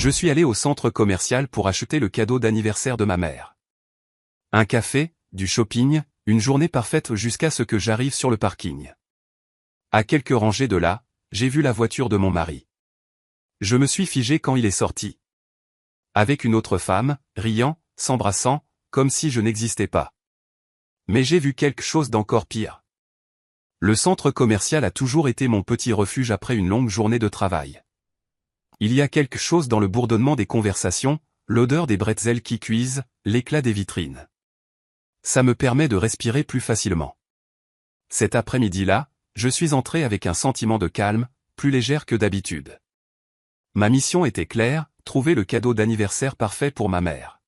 Je suis allé au centre commercial pour acheter le cadeau d'anniversaire de ma mère. Un café, du shopping, une journée parfaite jusqu'à ce que j'arrive sur le parking. À quelques rangées de là, j'ai vu la voiture de mon mari. Je me suis figé quand il est sorti. Avec une autre femme, riant, s'embrassant, comme si je n'existais pas. Mais j'ai vu quelque chose d'encore pire. Le centre commercial a toujours été mon petit refuge après une longue journée de travail. Il y a quelque chose dans le bourdonnement des conversations, l'odeur des bretzels qui cuisent, l'éclat des vitrines. Ça me permet de respirer plus facilement. Cet après-midi-là, je suis entré avec un sentiment de calme, plus légère que d'habitude. Ma mission était claire, trouver le cadeau d'anniversaire parfait pour ma mère.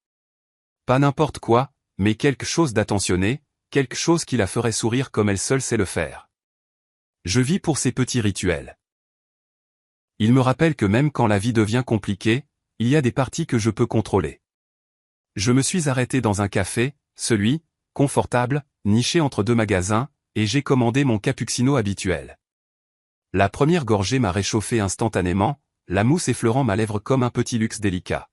Pas n'importe quoi, mais quelque chose d'attentionné, quelque chose qui la ferait sourire comme elle seule sait le faire. Je vis pour ces petits rituels. Il me rappelle que même quand la vie devient compliquée, il y a des parties que je peux contrôler. Je me suis arrêté dans un café, celui, confortable, niché entre deux magasins, et j'ai commandé mon cappuccino habituel. La première gorgée m'a réchauffé instantanément, la mousse effleurant ma lèvre comme un petit luxe délicat.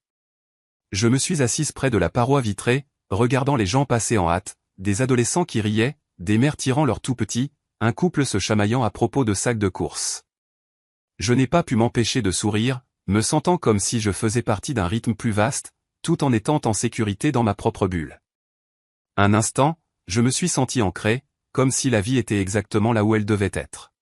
Je me suis assise près de la paroi vitrée, regardant les gens passer en hâte, des adolescents qui riaient, des mères tirant leurs tout-petits, un couple se chamaillant à propos de sacs de course. Je n'ai pas pu m'empêcher de sourire, me sentant comme si je faisais partie d'un rythme plus vaste, tout en étant en sécurité dans ma propre bulle. Un instant, je me suis senti ancré, comme si la vie était exactement là où elle devait être.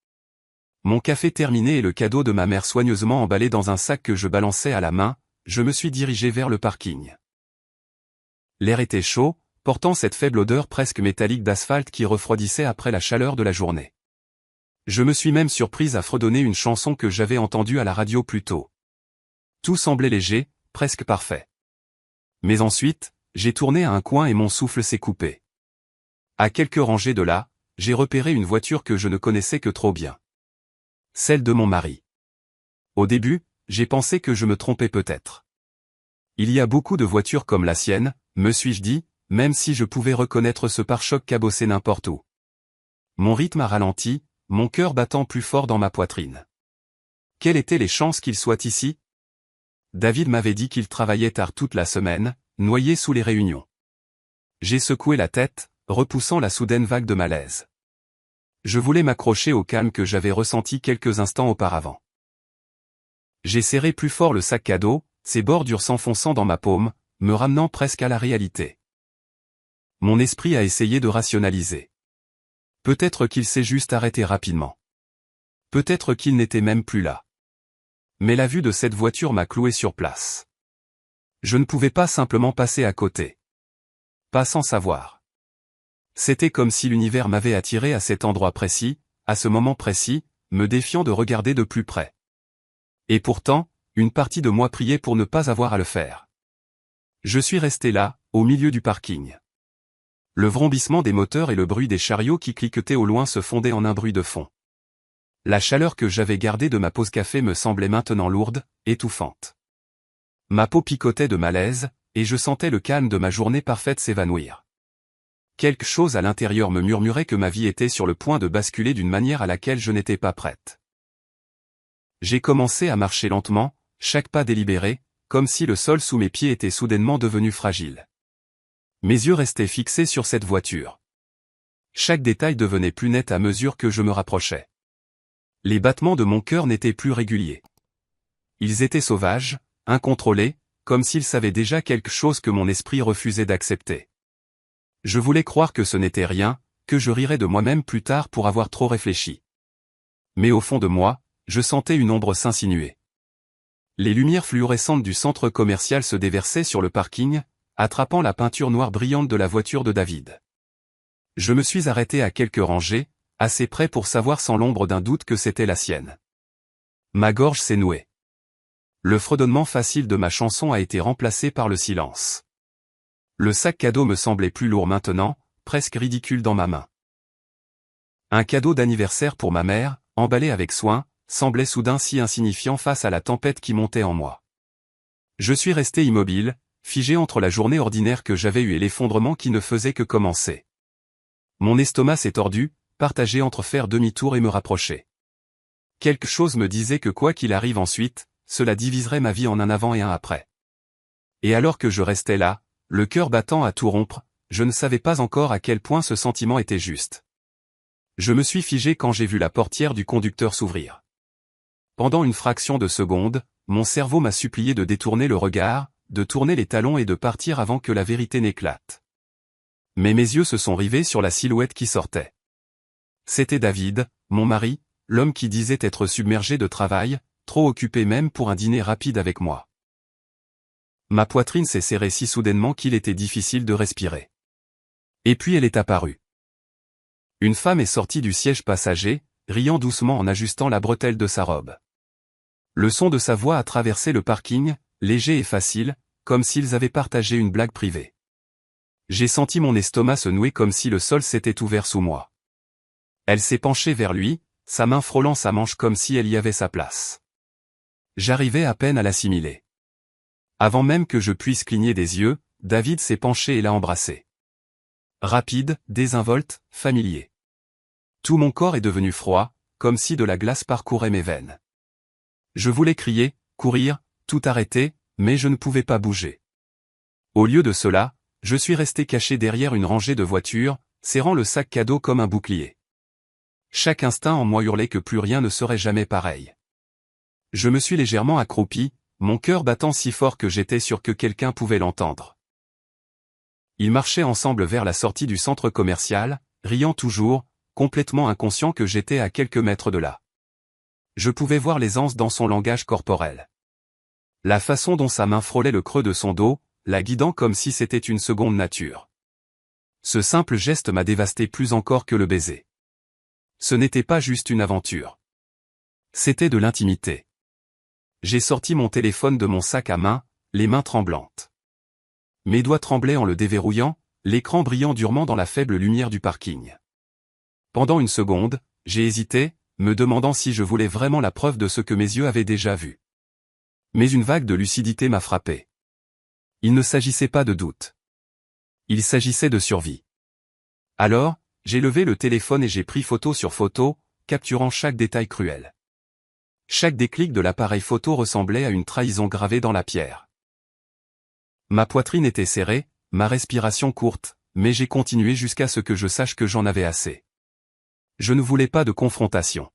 Mon café terminé et le cadeau de ma mère soigneusement emballé dans un sac que je balançais à la main, je me suis dirigé vers le parking. L'air était chaud, portant cette faible odeur presque métallique d'asphalte qui refroidissait après la chaleur de la journée. Je me suis même surprise à fredonner une chanson que j'avais entendue à la radio plus tôt. Tout semblait léger, presque parfait. Mais ensuite, j'ai tourné à un coin et mon souffle s'est coupé. À quelques rangées de là, j'ai repéré une voiture que je ne connaissais que trop bien. Celle de mon mari. Au début, j'ai pensé que je me trompais peut-être. Il y a beaucoup de voitures comme la sienne, me suis-je dit, même si je pouvais reconnaître ce pare-choc cabossé n'importe où. Mon rythme a ralenti, mon cœur battant plus fort dans ma poitrine. Quelles étaient les chances qu'il soit ici? David m'avait dit qu'il travaillait tard toute la semaine, noyé sous les réunions. J'ai secoué la tête, repoussant la soudaine vague de malaise. Je voulais m'accrocher au calme que j'avais ressenti quelques instants auparavant. J'ai serré plus fort le sac cadeau, ses bordures s'enfonçant dans ma paume, me ramenant presque à la réalité. Mon esprit a essayé de rationaliser. Peut-être qu'il s'est juste arrêté rapidement. Peut-être qu'il n'était même plus là. Mais la vue de cette voiture m'a cloué sur place. Je ne pouvais pas simplement passer à côté. Pas sans savoir. C'était comme si l'univers m'avait attiré à cet endroit précis, à ce moment précis, me défiant de regarder de plus près. Et pourtant, une partie de moi priait pour ne pas avoir à le faire. Je suis resté là, au milieu du parking. Le vrombissement des moteurs et le bruit des chariots qui cliquetaient au loin se fondaient en un bruit de fond. La chaleur que j'avais gardée de ma pause café me semblait maintenant lourde, étouffante. Ma peau picotait de malaise, et je sentais le calme de ma journée parfaite s'évanouir. Quelque chose à l'intérieur me murmurait que ma vie était sur le point de basculer d'une manière à laquelle je n'étais pas prête. J'ai commencé à marcher lentement, chaque pas délibéré, comme si le sol sous mes pieds était soudainement devenu fragile. Mes yeux restaient fixés sur cette voiture. Chaque détail devenait plus net à mesure que je me rapprochais. Les battements de mon cœur n'étaient plus réguliers. Ils étaient sauvages, incontrôlés, comme s'ils savaient déjà quelque chose que mon esprit refusait d'accepter. Je voulais croire que ce n'était rien, que je rirais de moi-même plus tard pour avoir trop réfléchi. Mais au fond de moi, je sentais une ombre s'insinuer. Les lumières fluorescentes du centre commercial se déversaient sur le parking, attrapant la peinture noire brillante de la voiture de David. Je me suis arrêté à quelques rangées, assez près pour savoir sans l'ombre d'un doute que c'était la sienne. Ma gorge s'est nouée. Le fredonnement facile de ma chanson a été remplacé par le silence. Le sac cadeau me semblait plus lourd maintenant, presque ridicule dans ma main. Un cadeau d'anniversaire pour ma mère, emballé avec soin, semblait soudain si insignifiant face à la tempête qui montait en moi. Je suis resté immobile, figé entre la journée ordinaire que j'avais eue et l'effondrement qui ne faisait que commencer. Mon estomac s'est tordu, partagé entre faire demi-tour et me rapprocher. Quelque chose me disait que quoi qu'il arrive ensuite, cela diviserait ma vie en un avant et un après. Et alors que je restais là, le cœur battant à tout rompre, je ne savais pas encore à quel point ce sentiment était juste. Je me suis figé quand j'ai vu la portière du conducteur s'ouvrir. Pendant une fraction de seconde, mon cerveau m'a supplié de détourner le regard, de tourner les talons et de partir avant que la vérité n'éclate. Mais mes yeux se sont rivés sur la silhouette qui sortait. C'était David, mon mari, l'homme qui disait être submergé de travail, trop occupé même pour un dîner rapide avec moi. Ma poitrine s'est serrée si soudainement qu'il était difficile de respirer. Et puis elle est apparue. Une femme est sortie du siège passager, riant doucement en ajustant la bretelle de sa robe. Le son de sa voix a traversé le parking, léger et facile, comme s'ils avaient partagé une blague privée. J'ai senti mon estomac se nouer comme si le sol s'était ouvert sous moi. Elle s'est penchée vers lui, sa main frôlant sa manche comme si elle y avait sa place. J'arrivais à peine à l'assimiler. Avant même que je puisse cligner des yeux, David s'est penché et l'a embrassé. Rapide, désinvolte, familier. Tout mon corps est devenu froid, comme si de la glace parcourait mes veines. Je voulais crier, courir, tout arrêter, mais je ne pouvais pas bouger. Au lieu de cela, je suis resté caché derrière une rangée de voitures, serrant le sac cadeau comme un bouclier. Chaque instinct en moi hurlait que plus rien ne serait jamais pareil. Je me suis légèrement accroupi, mon cœur battant si fort que j'étais sûr que quelqu'un pouvait l'entendre. Ils marchaient ensemble vers la sortie du centre commercial, riant toujours, complètement inconscient que j'étais à quelques mètres de là. Je pouvais voir l'aisance dans son langage corporel. La façon dont sa main frôlait le creux de son dos, la guidant comme si c'était une seconde nature. Ce simple geste m'a dévasté plus encore que le baiser. Ce n'était pas juste une aventure. C'était de l'intimité. J'ai sorti mon téléphone de mon sac à main, les mains tremblantes. Mes doigts tremblaient en le déverrouillant, l'écran brillant durement dans la faible lumière du parking. Pendant une seconde, j'ai hésité, me demandant si je voulais vraiment la preuve de ce que mes yeux avaient déjà vu. Mais une vague de lucidité m'a frappé. Il ne s'agissait pas de doute. Il s'agissait de survie. Alors, j'ai levé le téléphone et j'ai pris photo sur photo, capturant chaque détail cruel. Chaque déclic de l'appareil photo ressemblait à une trahison gravée dans la pierre. Ma poitrine était serrée, ma respiration courte, mais j'ai continué jusqu'à ce que je sache que j'en avais assez. Je ne voulais pas de confrontation.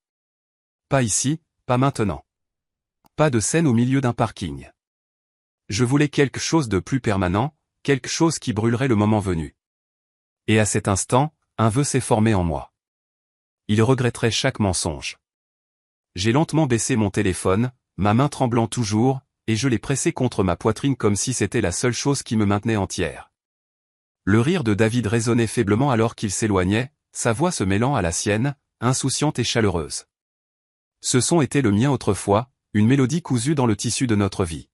Pas ici, pas maintenant. Pas de scène au milieu d'un parking. Je voulais quelque chose de plus permanent, quelque chose qui brûlerait le moment venu. Et à cet instant, un vœu s'est formé en moi. Il regretterait chaque mensonge. J'ai lentement baissé mon téléphone, ma main tremblant toujours, et je l'ai pressé contre ma poitrine comme si c'était la seule chose qui me maintenait entière. Le rire de David résonnait faiblement alors qu'il s'éloignait, sa voix se mêlant à la sienne, insouciante et chaleureuse. Ce son était le mien autrefois, une mélodie cousue dans le tissu de notre vie.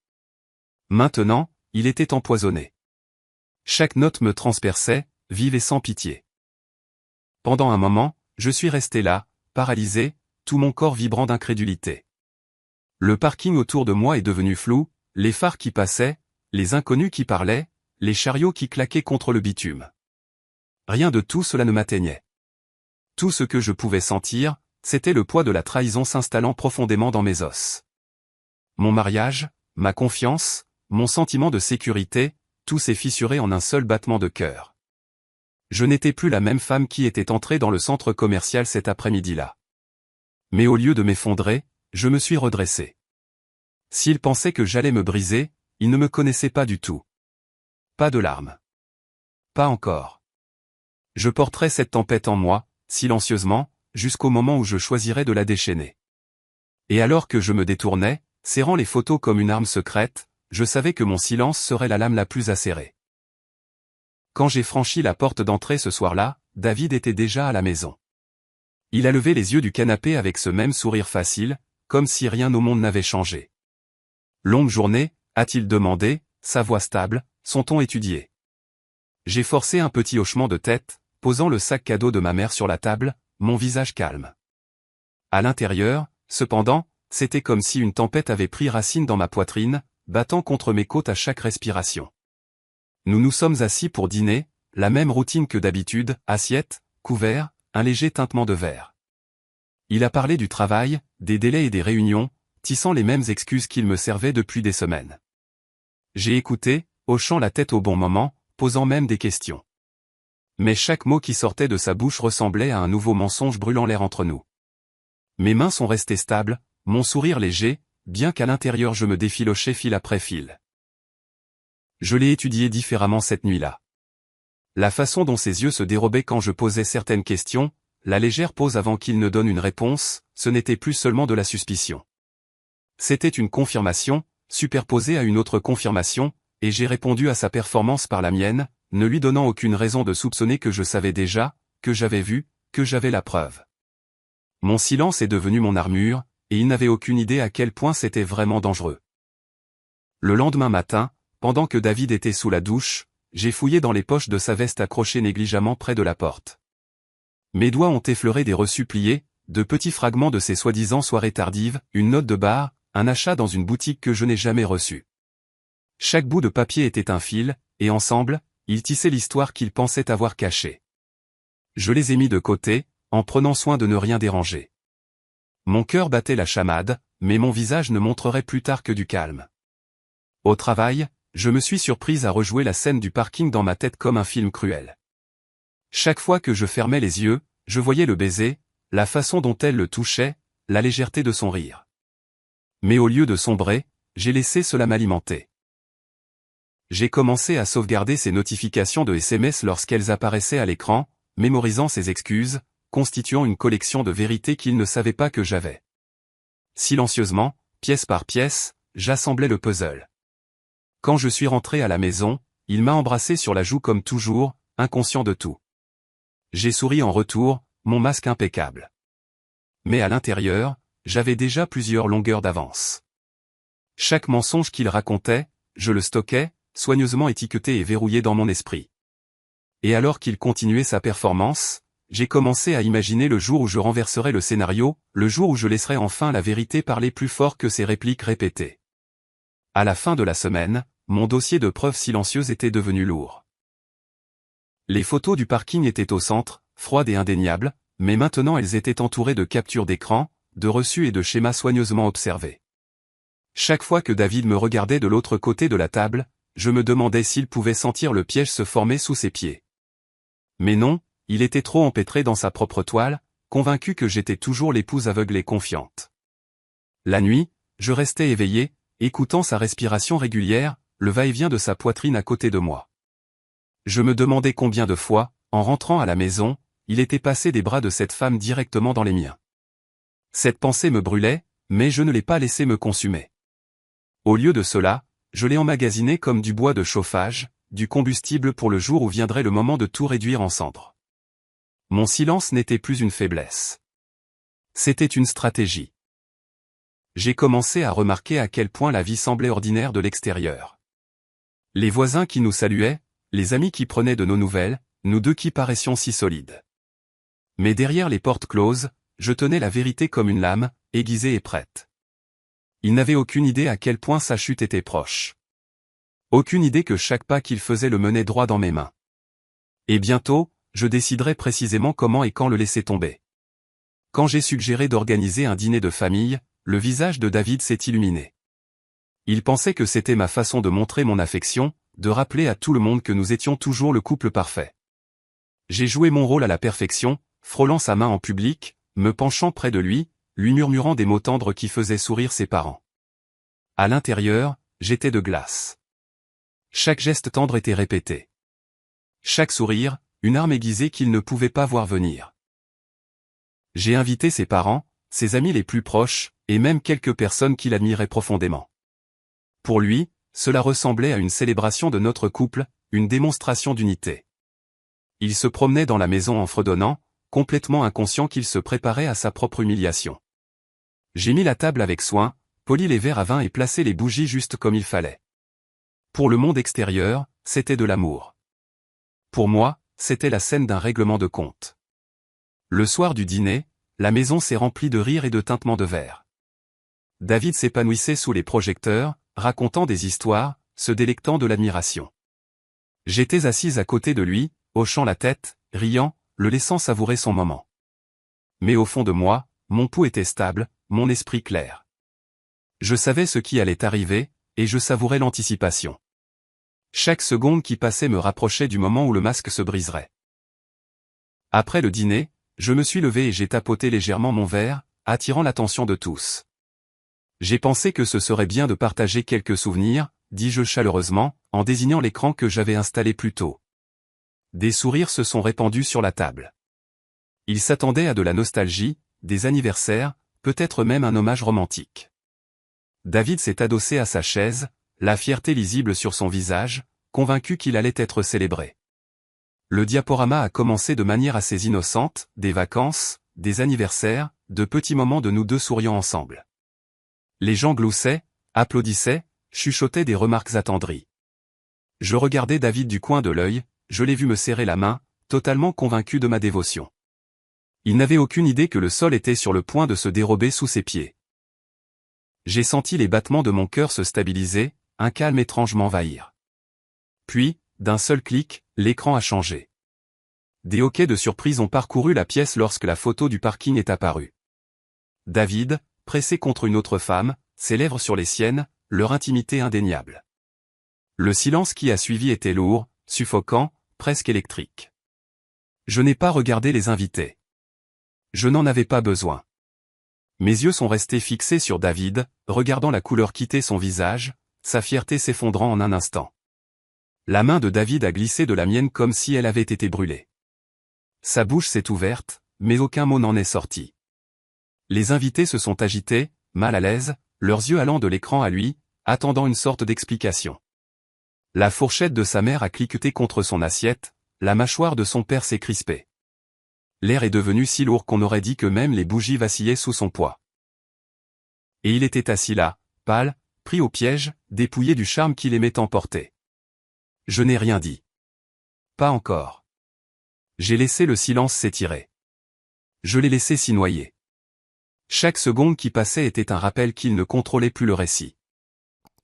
Maintenant, il était empoisonné. Chaque note me transperçait, vive et sans pitié. Pendant un moment, je suis resté là, paralysé, tout mon corps vibrant d'incrédulité. Le parking autour de moi est devenu flou, les phares qui passaient, les inconnus qui parlaient, les chariots qui claquaient contre le bitume. Rien de tout cela ne m'atteignait. Tout ce que je pouvais sentir, c'était le poids de la trahison s'installant profondément dans mes os. Mon mariage, ma confiance, mon sentiment de sécurité, tout s'est fissuré en un seul battement de cœur. Je n'étais plus la même femme qui était entrée dans le centre commercial cet après-midi-là. Mais au lieu de m'effondrer, je me suis redressé. S'il pensait que j'allais me briser, il ne me connaissait pas du tout. Pas de larmes. Pas encore. Je porterai cette tempête en moi, silencieusement, jusqu'au moment où je choisirai de la déchaîner. Et alors que je me détournais, serrant les photos comme une arme secrète, je savais que mon silence serait la lame la plus acérée. Quand j'ai franchi la porte d'entrée ce soir-là, David était déjà à la maison. Il a levé les yeux du canapé avec ce même sourire facile, comme si rien au monde n'avait changé. Longue journée, a-t-il demandé, sa voix stable, son ton étudié. J'ai forcé un petit hochement de tête, posant le sac cadeau de ma mère sur la table, mon visage calme. À l'intérieur, cependant, c'était comme si une tempête avait pris racine dans ma poitrine, battant contre mes côtes à chaque respiration. Nous nous sommes assis pour dîner, la même routine que d'habitude, assiette, couvert, un léger tintement de verre. Il a parlé du travail, des délais et des réunions, tissant les mêmes excuses qu'il me servait depuis des semaines. J'ai écouté, hochant la tête au bon moment, posant même des questions. Mais chaque mot qui sortait de sa bouche ressemblait à un nouveau mensonge brûlant l'air entre nous. Mes mains sont restées stables, mon sourire léger, bien qu'à l'intérieur je me défilochais fil après fil. Je l'ai étudié différemment cette nuit-là. La façon dont ses yeux se dérobaient quand je posais certaines questions, la légère pause avant qu'il ne donne une réponse, ce n'était plus seulement de la suspicion. C'était une confirmation, superposée à une autre confirmation, et j'ai répondu à sa performance par la mienne, ne lui donnant aucune raison de soupçonner que je savais déjà, que j'avais vu, que j'avais la preuve. Mon silence est devenu mon armure, et il n'avait aucune idée à quel point c'était vraiment dangereux. Le lendemain matin, pendant que David était sous la douche, j'ai fouillé dans les poches de sa veste accrochée négligemment près de la porte. Mes doigts ont effleuré des reçus pliés, de petits fragments de ces soi-disant soirées tardives, une note de bar, un achat dans une boutique que je n'ai jamais reçue. Chaque bout de papier était un fil, et ensemble, ils tissaient l'histoire qu'ils pensaient avoir cachée. Je les ai mis de côté, en prenant soin de ne rien déranger. Mon cœur battait la chamade, mais mon visage ne montrerait plus tard que du calme. Au travail, je me suis surprise à rejouer la scène du parking dans ma tête comme un film cruel. Chaque fois que je fermais les yeux, je voyais le baiser, la façon dont elle le touchait, la légèreté de son rire. Mais au lieu de sombrer, j'ai laissé cela m'alimenter. J'ai commencé à sauvegarder ces notifications de SMS lorsqu'elles apparaissaient à l'écran, mémorisant ses excuses, constituant une collection de vérités qu'il ne savait pas que j'avais. Silencieusement, pièce par pièce, j'assemblais le puzzle. Quand je suis rentré à la maison, il m'a embrassé sur la joue comme toujours, inconscient de tout. J'ai souri en retour, mon masque impeccable. Mais à l'intérieur, j'avais déjà plusieurs longueurs d'avance. Chaque mensonge qu'il racontait, je le stockais, soigneusement étiqueté et verrouillé dans mon esprit. Et alors qu'il continuait sa performance, j'ai commencé à imaginer le jour où je renverserais le scénario, le jour où je laisserais enfin la vérité parler plus fort que ses répliques répétées. À la fin de la semaine, mon dossier de preuves silencieuses était devenu lourd. Les photos du parking étaient au centre, froides et indéniables, mais maintenant elles étaient entourées de captures d'écran, de reçus et de schémas soigneusement observés. Chaque fois que David me regardait de l'autre côté de la table, je me demandais s'il pouvait sentir le piège se former sous ses pieds. Mais non, il était trop empêtré dans sa propre toile, convaincu que j'étais toujours l'épouse aveugle et confiante. La nuit, je restais éveillé, écoutant sa respiration régulière, le va-et-vient de sa poitrine à côté de moi. Je me demandais combien de fois, en rentrant à la maison, il était passé des bras de cette femme directement dans les miens. Cette pensée me brûlait, mais je ne l'ai pas laissé me consumer. Au lieu de cela, je l'ai emmagasiné comme du bois de chauffage, du combustible pour le jour où viendrait le moment de tout réduire en cendres. Mon silence n'était plus une faiblesse. C'était une stratégie. J'ai commencé à remarquer à quel point la vie semblait ordinaire de l'extérieur. Les voisins qui nous saluaient, les amis qui prenaient de nos nouvelles, nous deux qui paraissions si solides. Mais derrière les portes closes, je tenais la vérité comme une lame, aiguisée et prête. Il n'avait aucune idée à quel point sa chute était proche. Aucune idée que chaque pas qu'il faisait le menait droit dans mes mains. Et bientôt, je déciderai précisément comment et quand le laisser tomber. Quand j'ai suggéré d'organiser un dîner de famille, le visage de David s'est illuminé. Il pensait que c'était ma façon de montrer mon affection, de rappeler à tout le monde que nous étions toujours le couple parfait. J'ai joué mon rôle à la perfection, frôlant sa main en public, me penchant près de lui, lui murmurant des mots tendres qui faisaient sourire ses parents. À l'intérieur, j'étais de glace. Chaque geste tendre était répété. Chaque sourire, une arme aiguisée qu'il ne pouvait pas voir venir. J'ai invité ses parents, ses amis les plus proches, et même quelques personnes qu'il admirait profondément. Pour lui, cela ressemblait à une célébration de notre couple, une démonstration d'unité. Il se promenait dans la maison en fredonnant, complètement inconscient qu'il se préparait à sa propre humiliation. J'ai mis la table avec soin, poli les verres à vin et placé les bougies juste comme il fallait. Pour le monde extérieur, c'était de l'amour. Pour moi, c'était la scène d'un règlement de compte. Le soir du dîner, la maison s'est remplie de rires et de tintements de verre. David s'épanouissait sous les projecteurs, racontant des histoires, se délectant de l'admiration. J'étais assise à côté de lui, hochant la tête, riant, le laissant savourer son moment. Mais au fond de moi, mon pouls était stable, mon esprit clair. Je savais ce qui allait arriver, et je savourais l'anticipation. Chaque seconde qui passait me rapprochait du moment où le masque se briserait. Après le dîner, je me suis levé et j'ai tapoté légèrement mon verre, attirant l'attention de tous. J'ai pensé que ce serait bien de partager quelques souvenirs, dis-je chaleureusement, en désignant l'écran que j'avais installé plus tôt. Des sourires se sont répandus sur la table. Ils s'attendaient à de la nostalgie, des anniversaires, peut-être même un hommage romantique. David s'est adossé à sa chaise, la fierté lisible sur son visage, convaincu qu'il allait être célébré. Le diaporama a commencé de manière assez innocente, des vacances, des anniversaires, de petits moments de nous deux souriant ensemble. Les gens gloussaient, applaudissaient, chuchotaient des remarques attendries. Je regardais David du coin de l'œil, je l'ai vu me serrer la main, totalement convaincu de ma dévotion. Il n'avait aucune idée que le sol était sur le point de se dérober sous ses pieds. J'ai senti les battements de mon cœur se stabiliser, un calme étrange m'envahir. Puis, d'un seul clic, l'écran a changé. Des hoquets de surprise ont parcouru la pièce lorsque la photo du parking est apparue. David, pressé contre une autre femme, ses lèvres sur les siennes, leur intimité indéniable. Le silence qui a suivi était lourd, suffocant, presque électrique. Je n'ai pas regardé les invités. Je n'en avais pas besoin. Mes yeux sont restés fixés sur David, regardant la couleur quitter son visage, sa fierté s'effondrant en un instant. La main de David a glissé de la mienne comme si elle avait été brûlée. Sa bouche s'est ouverte, mais aucun mot n'en est sorti. Les invités se sont agités, mal à l'aise, leurs yeux allant de l'écran à lui, attendant une sorte d'explication. La fourchette de sa mère a cliqueté contre son assiette, la mâchoire de son père s'est crispée. L'air est devenu si lourd qu'on aurait dit que même les bougies vacillaient sous son poids. Et il était assis là, pâle, pris au piège, dépouillé du charme qu'il aimait tant porter. Je n'ai rien dit. Pas encore. J'ai laissé le silence s'étirer. Je l'ai laissé s'y noyer. Chaque seconde qui passait était un rappel qu'il ne contrôlait plus le récit.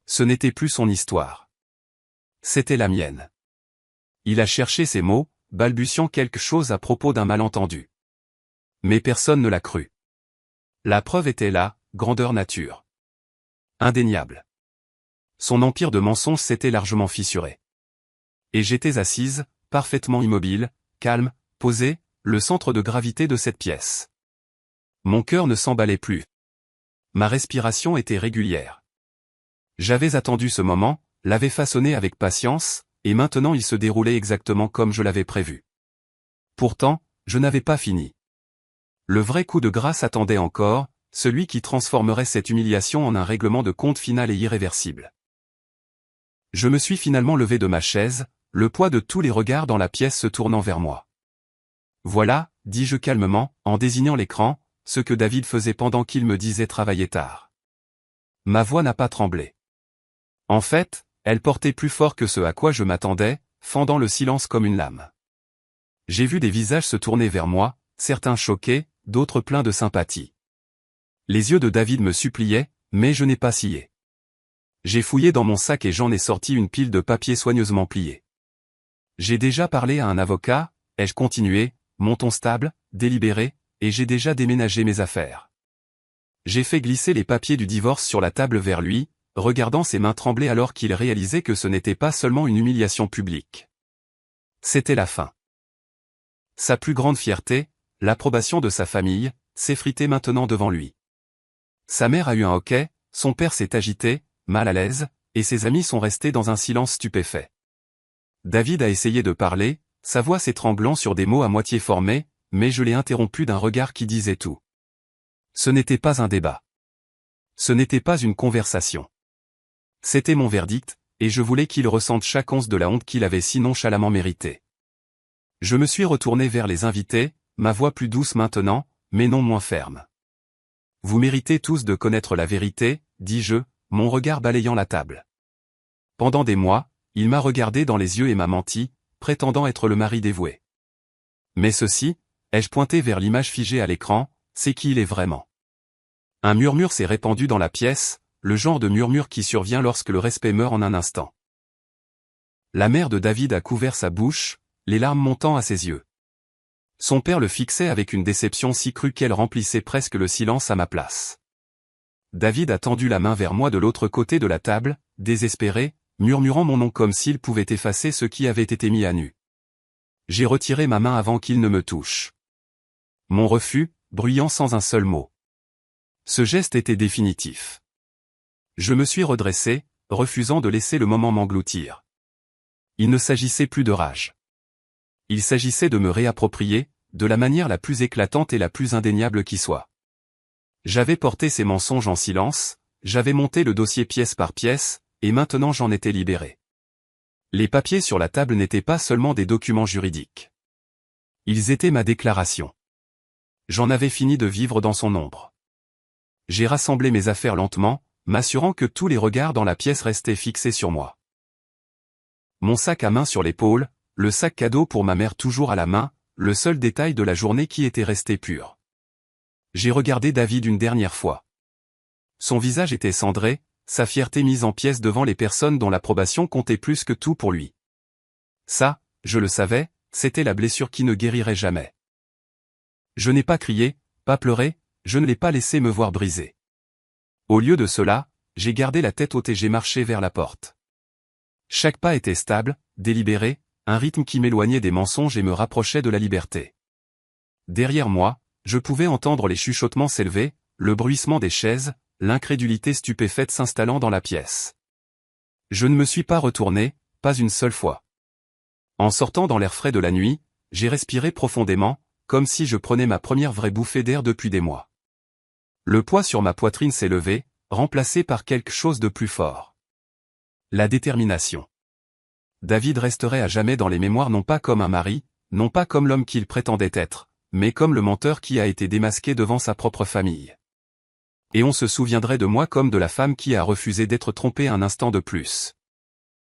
Ce n'était plus son histoire. C'était la mienne. Il a cherché ses mots, balbutiant quelque chose à propos d'un malentendu. Mais personne ne l'a cru. La preuve était là, grandeur nature. Indéniable. Son empire de mensonges s'était largement fissuré. Et j'étais assise, parfaitement immobile, calme, posée, le centre de gravité de cette pièce. Mon cœur ne s'emballait plus. Ma respiration était régulière. J'avais attendu ce moment, l'avais façonné avec patience, et maintenant il se déroulait exactement comme je l'avais prévu. Pourtant, je n'avais pas fini. Le vrai coup de grâce attendait encore, celui qui transformerait cette humiliation en un règlement de compte final et irréversible. Je me suis finalement levé de ma chaise, le poids de tous les regards dans la pièce se tournant vers moi. Voilà, dis-je calmement, en désignant l'écran, ce que David faisait pendant qu'il me disait travailler tard. Ma voix n'a pas tremblé. En fait, elle portait plus fort que ce à quoi je m'attendais, fendant le silence comme une lame. J'ai vu des visages se tourner vers moi, certains choqués, d'autres pleins de sympathie. Les yeux de David me suppliaient, mais je n'ai pas scié. J'ai fouillé dans mon sac et j'en ai sorti une pile de papiers soigneusement pliés. J'ai déjà parlé à un avocat, ai-je continué, mon ton stable, délibéré, et j'ai déjà déménagé mes affaires. J'ai fait glisser les papiers du divorce sur la table vers lui, regardant ses mains trembler alors qu'il réalisait que ce n'était pas seulement une humiliation publique. C'était la fin. Sa plus grande fierté, l'approbation de sa famille, s'effritait maintenant devant lui. Sa mère a eu un hoquet, son père s'est agité, mal à l'aise, et ses amis sont restés dans un silence stupéfait. David a essayé de parler, sa voix s'étranglant sur des mots à moitié formés, mais je l'ai interrompu d'un regard qui disait tout. Ce n'était pas un débat. Ce n'était pas une conversation. C'était mon verdict, et je voulais qu'il ressente chaque once de la honte qu'il avait si nonchalamment méritée. Je me suis retourné vers les invités, ma voix plus douce maintenant, mais non moins ferme. Vous méritez tous de connaître la vérité, dis-je, mon regard balayant la table. Pendant des mois, il m'a regardé dans les yeux et m'a menti, prétendant être le mari dévoué. Mais ceci, ai-je pointé vers l'image figée à l'écran, c'est qui il est vraiment. Un murmure s'est répandu dans la pièce, le genre de murmure qui survient lorsque le respect meurt en un instant. La mère de David a couvert sa bouche, les larmes montant à ses yeux. Son père le fixait avec une déception si crue qu'elle remplissait presque le silence à ma place. David a tendu la main vers moi de l'autre côté de la table, désespéré, murmurant mon nom comme s'il pouvait effacer ce qui avait été mis à nu. J'ai retiré ma main avant qu'il ne me touche. Mon refus, bruyant sans un seul mot. Ce geste était définitif. Je me suis redressé, refusant de laisser le moment m'engloutir. Il ne s'agissait plus de rage. Il s'agissait de me réapproprier, de la manière la plus éclatante et la plus indéniable qui soit. J'avais porté ces mensonges en silence, j'avais monté le dossier pièce par pièce, et maintenant j'en étais libéré. Les papiers sur la table n'étaient pas seulement des documents juridiques. Ils étaient ma déclaration. J'en avais fini de vivre dans son ombre. J'ai rassemblé mes affaires lentement, m'assurant que tous les regards dans la pièce restaient fixés sur moi. Mon sac à main sur l'épaule, le sac cadeau pour ma mère toujours à la main, le seul détail de la journée qui était resté pur. J'ai regardé David une dernière fois. Son visage était cendré, sa fierté mise en pièces devant les personnes dont l'approbation comptait plus que tout pour lui. Ça, je le savais, c'était la blessure qui ne guérirait jamais. Je n'ai pas crié, pas pleuré, je ne l'ai pas laissé me voir briser. Au lieu de cela, j'ai gardé la tête haute et j'ai marché vers la porte. Chaque pas était stable, délibéré, un rythme qui m'éloignait des mensonges et me rapprochait de la liberté. Derrière moi, je pouvais entendre les chuchotements s'élever, le bruissement des chaises, l'incrédulité stupéfaite s'installant dans la pièce. Je ne me suis pas retourné, pas une seule fois. En sortant dans l'air frais de la nuit, j'ai respiré profondément, comme si je prenais ma première vraie bouffée d'air depuis des mois. Le poids sur ma poitrine s'est levé, remplacé par quelque chose de plus fort. La détermination. David resterait à jamais dans les mémoires non pas comme un mari, non pas comme l'homme qu'il prétendait être, mais comme le menteur qui a été démasqué devant sa propre famille. Et on se souviendrait de moi comme de la femme qui a refusé d'être trompée un instant de plus.